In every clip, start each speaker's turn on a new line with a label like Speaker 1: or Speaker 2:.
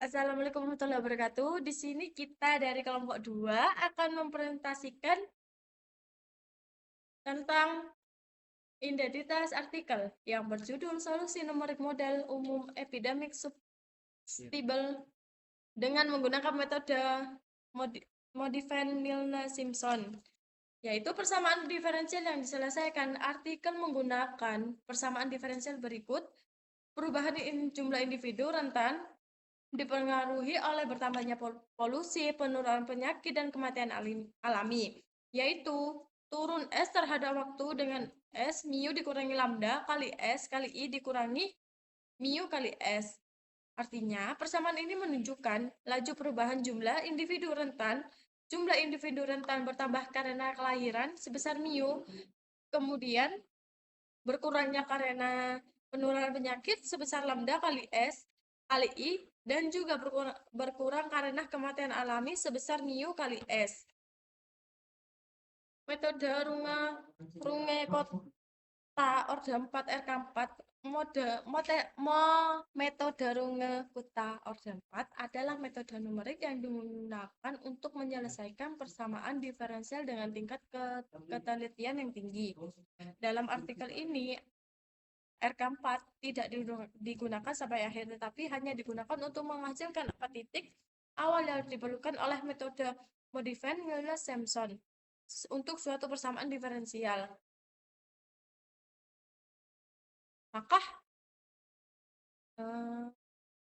Speaker 1: Assalamualaikum warahmatullahi wabarakatuh. Di sini kita dari kelompok 2 akan mempresentasikan tentang identitas artikel yang berjudul Solusi Numerik Model Umum Epidemic Substable dengan menggunakan metode Modivan-Milne-Simpson, yaitu persamaan diferensial yang diselesaikan. Artikel menggunakan persamaan diferensial berikut. Perubahan jumlah individu rentan dipengaruhi oleh bertambahnya polusi, penurunan penyakit, dan kematian alami, yaitu turun S terhadap waktu dengan S mu dikurangi lambda kali S kali I dikurangi mu kali S. Artinya, persamaan ini menunjukkan laju perubahan jumlah individu rentan. Jumlah individu rentan bertambah karena kelahiran sebesar mu, kemudian berkurangnya karena penularan penyakit sebesar lambda kali S kali I, dan juga berkurang karena kematian alami sebesar mu kali S. Metode Runge Kota Orde 4 RK4 metode Runge Kota Orde 4 adalah metode numerik yang digunakan untuk menyelesaikan persamaan diferensial dengan tingkat ketelitian yang tinggi. Dalam artikel ini, RK4 tidak digunakan sampai akhir, tetapi hanya digunakan untuk menghasilkan 4 titik awal yang diperlukan oleh metode Modivan-Milne-Simpson untuk suatu persamaan diferensial. Maka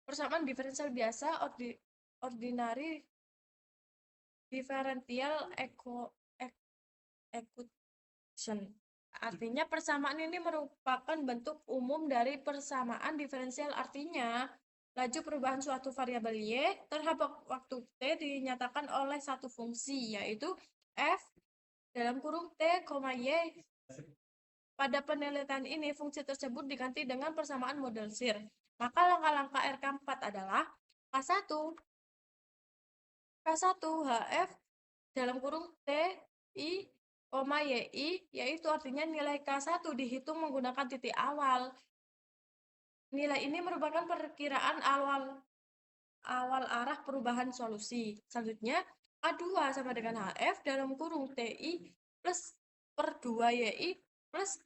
Speaker 1: persamaan diferensial biasa ordinary differential equation. Artinya persamaan ini merupakan bentuk umum dari persamaan diferensial. Artinya laju perubahan suatu variabel Y terhadap waktu T dinyatakan oleh satu fungsi, yaitu F dalam kurung T, Y. Pada penelitian ini, fungsi tersebut diganti dengan persamaan model SIR. Maka langkah-langkah RK4 adalah K1 HF dalam kurung T, I, YI, yaitu artinya nilai K1 dihitung menggunakan titik awal. Nilai ini merupakan perkiraan awal arah perubahan solusi. Selanjutnya, A2 sama dengan HF dalam kurung TI plus per 2 YI plus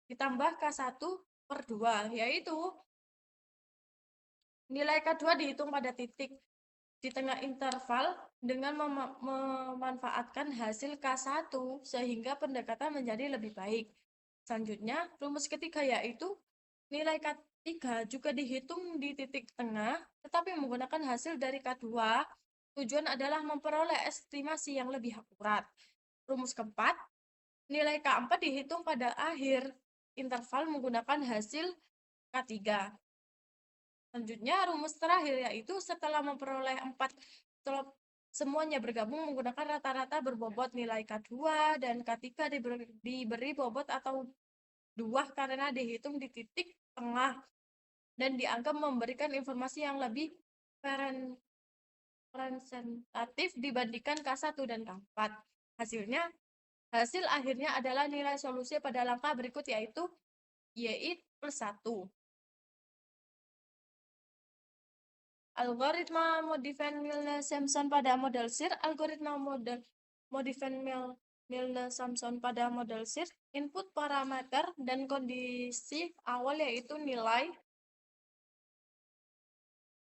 Speaker 1: ditambah K1 per 2, yaitu nilai K2 dihitung pada titik di tengah interval dengan memanfaatkan hasil K1 sehingga pendekatan menjadi lebih baik. Selanjutnya, rumus ketiga yaitu nilai K3 juga dihitung di titik tengah tetapi menggunakan hasil dari K2. Tujuan adalah memperoleh estimasi yang lebih akurat. Rumus keempat, nilai K4 dihitung pada akhir interval menggunakan hasil K3. Selanjutnya, rumus terakhir yaitu setelah memperoleh 4 semuanya bergabung menggunakan rata-rata berbobot nilai K2 dan K3 diberi bobot atau 2 karena dihitung di titik tengah dan dianggap memberikan informasi yang lebih representatif dibandingkan K1 dan K4. Hasil akhirnya adalah nilai solusi pada langkah berikut, yaitu YI plus 1. Algoritma Modivan-Milne-Simpson pada model SIR. Algoritma Modivan-Milne-Simpson pada model SIR, input parameter dan kondisi awal yaitu nilai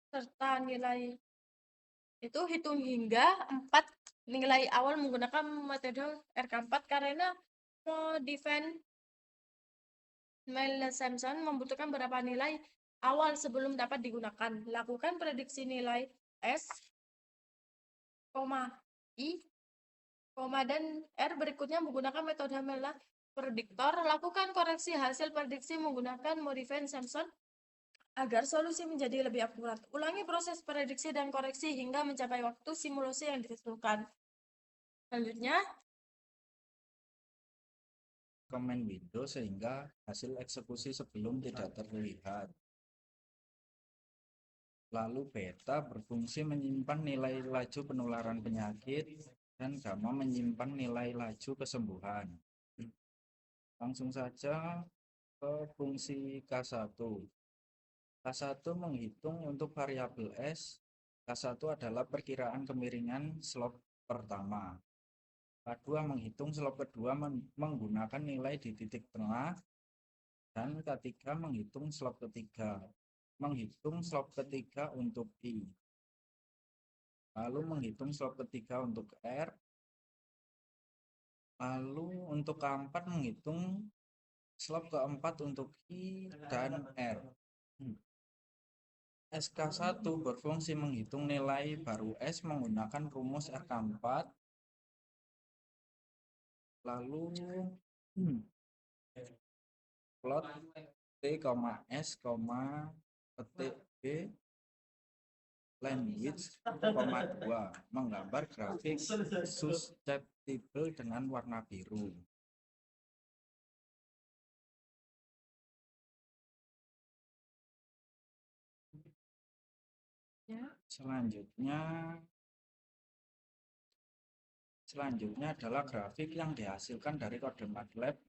Speaker 1: serta nilai itu hitung hingga 4 nilai awal menggunakan metode RK4 karena Modivan-Milne-Simpson membutuhkan beberapa nilai awal sebelum dapat digunakan. Lakukan prediksi nilai S, I, dan R berikutnya menggunakan metode Milne prediktor. Lakukan koreksi hasil prediksi menggunakan Modivan-Simpson agar solusi menjadi lebih akurat. Ulangi proses prediksi dan koreksi hingga mencapai waktu simulasi yang ditentukan. Selanjutnya,
Speaker 2: Command window sehingga hasil eksekusi sebelum tidak terlihat. Lalu beta berfungsi menyimpan nilai laju penularan penyakit dan gamma menyimpan nilai laju kesembuhan. Langsung saja ke fungsi K1. K1 menghitung untuk variabel S. K1 adalah perkiraan kemiringan slope pertama. K2 menghitung slope kedua menggunakan nilai di titik tengah. Dan K3 menghitung slope ketiga. Menghitung slope ketiga untuk I. Lalu menghitung slope ketiga untuk R. Lalu untuk keempat menghitung slope keempat untuk I dan R. SK1 berfungsi menghitung nilai baru S menggunakan rumus RK4. Lalu plot T, S, petik B language, 2 menggambar grafik susceptible dengan warna biru.
Speaker 1: Ya.
Speaker 2: Selanjutnya adalah grafik yang dihasilkan dari kode MATLAB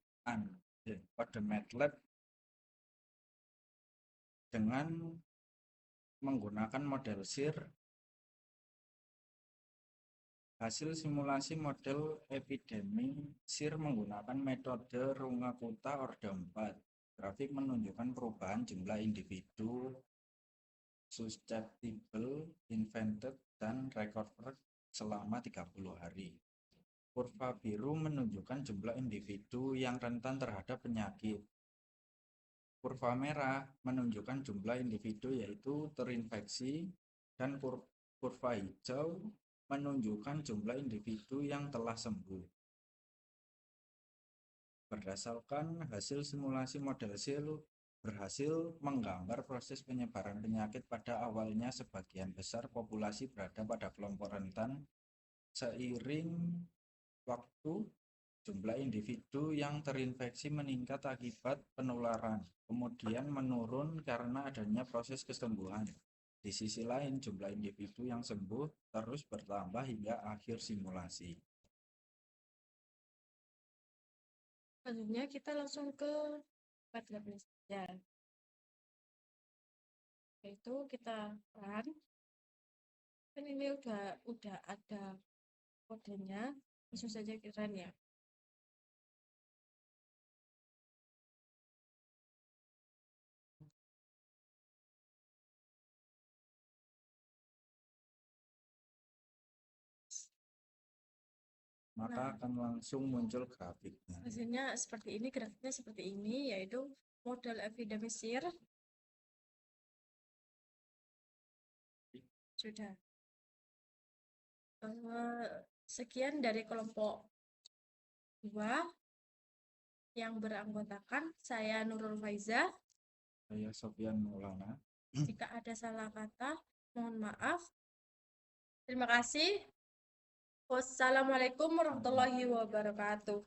Speaker 2: dengan menggunakan model SIR. Hasil simulasi model epidemi SIR menggunakan metode Runge-Kutta Orde 4. Grafik menunjukkan perubahan jumlah individu susceptible, infected, dan recovered selama 30 hari. Kurva biru menunjukkan jumlah individu yang rentan terhadap penyakit. Kurva merah menunjukkan jumlah individu yaitu terinfeksi, dan kurva hijau menunjukkan jumlah individu yang telah sembuh. Berdasarkan hasil simulasi model SIR berhasil menggambar proses penyebaran penyakit. Pada awalnya sebagian besar populasi berada pada kelompok rentan. Seiring waktu, jumlah individu yang terinfeksi meningkat akibat penularan, kemudian menurun karena adanya proses kesembuhan. Di sisi lain, jumlah individu yang sembuh terus bertambah hingga akhir simulasi.
Speaker 1: Selanjutnya kita langsung ke MATLAB saja. Yaitu kita run. Kan ini udah ada kodenya, langsung saja kita run ya.
Speaker 2: Maka akan langsung muncul grafiknya.
Speaker 1: Hasilnya seperti ini, grafiknya seperti ini, yaitu model epidemi SIR. Sudah. Sekian dari kelompok 2 yang beranggotakan saya Nurul Faiza.
Speaker 2: Saya Sofyan Maulana.
Speaker 1: Jika ada salah kata, mohon maaf. Terima kasih. Wassalamualaikum warahmatullahi wabarakatuh.